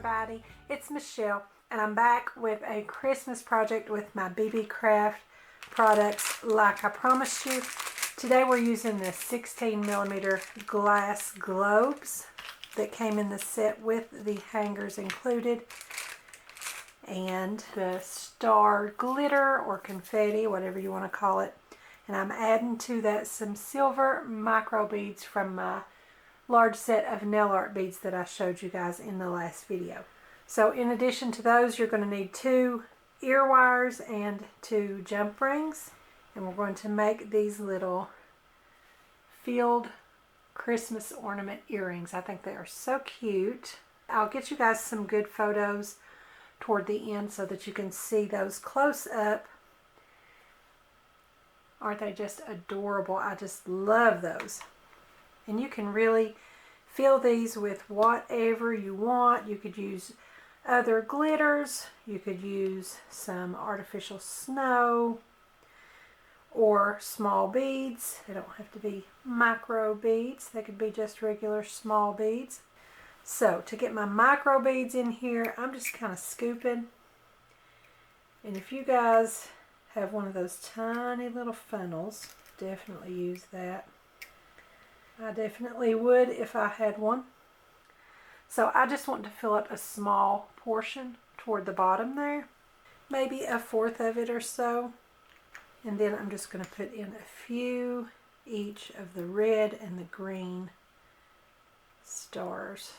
everybody, it's Michelle and I'm back with a Christmas project with my Beebeecraft products like I promised you. Today we're using the 16mm glass globes that came in the set with the hangers included, and the star glitter or confetti, whatever you want to call it. And I'm adding to that some silver micro beads from my large set of nail art beads that I showed you guys in the last video. So in addition to those, you're going to need 2 ear wires and 2 jump rings. And we're going to make these little field Christmas ornament earrings. I think they are so cute. I'll get you guys some good photos toward the end so that you can see those close up. Aren't they just adorable? I just love those. And you can really fill these with whatever you want. You could use other glitters. You could use some artificial snow or small beads. They don't have to be micro beads. They could be just regular small beads. So to get my micro beads in here, I'm just kind of scooping. And if you guys have one of those tiny little funnels, definitely use that. I definitely would if I had one. So I just want to fill up a small portion toward the bottom there, maybe 1/4 of it or so. And then I'm just going to put in a few each of the red and the green stars.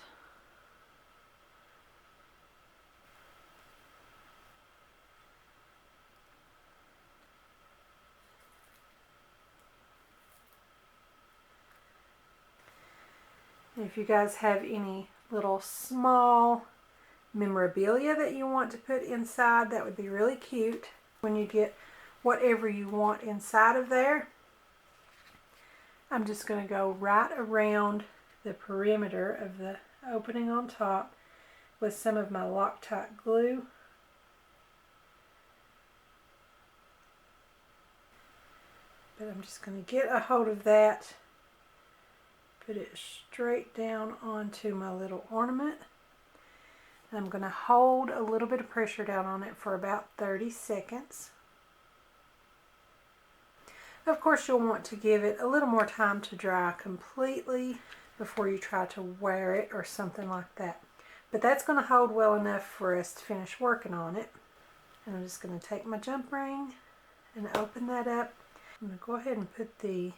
If you guys have any little small memorabilia that you want to put inside, that would be really cute when you get whatever you want inside of there. I'm just going to go right around the perimeter of the opening on top with some of my Loctite glue. But I'm just going to get a hold of that. Put it straight down onto my little ornament. I'm going to hold a little bit of pressure down on it for about 30 seconds. Of course, you'll want to give it a little more time to dry completely before you try to wear it or something like that. But that's going to hold well enough for us to finish working on it. And I'm just going to take my jump ring and open that up. I'm going to go ahead and put the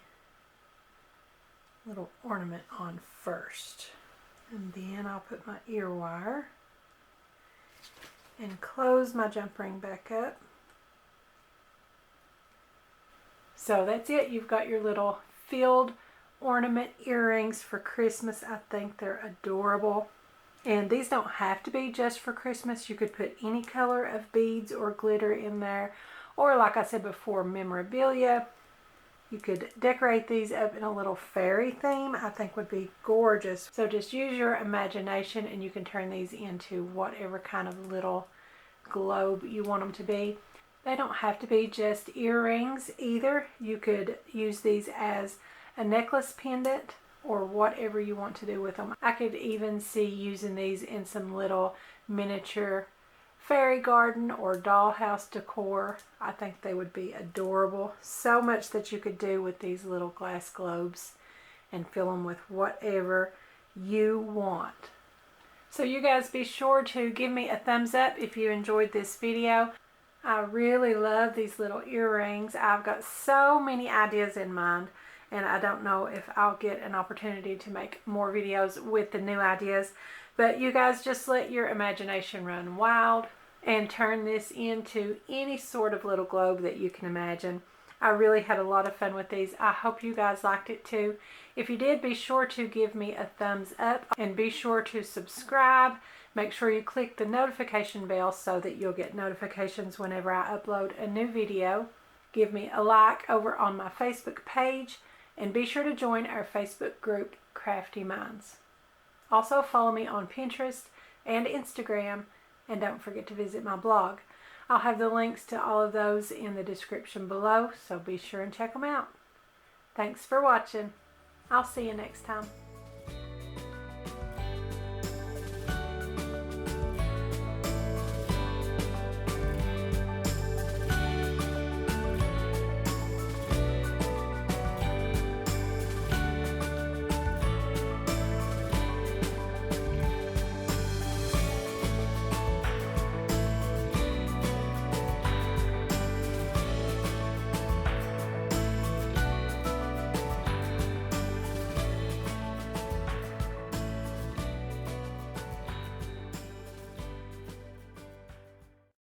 little ornament on first, and then I'll put my ear wire and close my jump ring back up. So that's it. You've got your little field ornament earrings for Christmas. I think they're adorable, and these don't have to be just for Christmas. You could put any color of beads or glitter in there, or like I said before, memorabilia. You could decorate these up in a little fairy theme. I think would be gorgeous. So just use your imagination and you can turn these into whatever kind of little globe you want them to be. They don't have to be just earrings either. You could use these as a necklace pendant or whatever you want to do with them. I could even see using these in some little miniature fairy garden or dollhouse decor. I think they would be adorable. So much that you could do with these little glass globes and fill them with whatever you want. So you guys be sure to give me a thumbs up if you enjoyed this video. I really love these little earrings. I've got so many ideas in mind, and I don't know if I'll get an opportunity to make more videos with the new ideas. But you guys just let your imagination run wild and turn this into any sort of little globe that you can imagine. I really had a lot of fun with these. I hope you guys liked it too. If you did, be sure to give me a thumbs up and be sure to subscribe. Make sure you click the notification bell so that you'll get notifications whenever I upload a new video. Give me a like over on my Facebook page, and be sure to join our Facebook group, Craftie Minds. Also follow me on Pinterest and Instagram, and don't forget to visit my blog. I'll have the links to all of those in the description below, so be sure and check them out. Thanks for watching. I'll see you next time.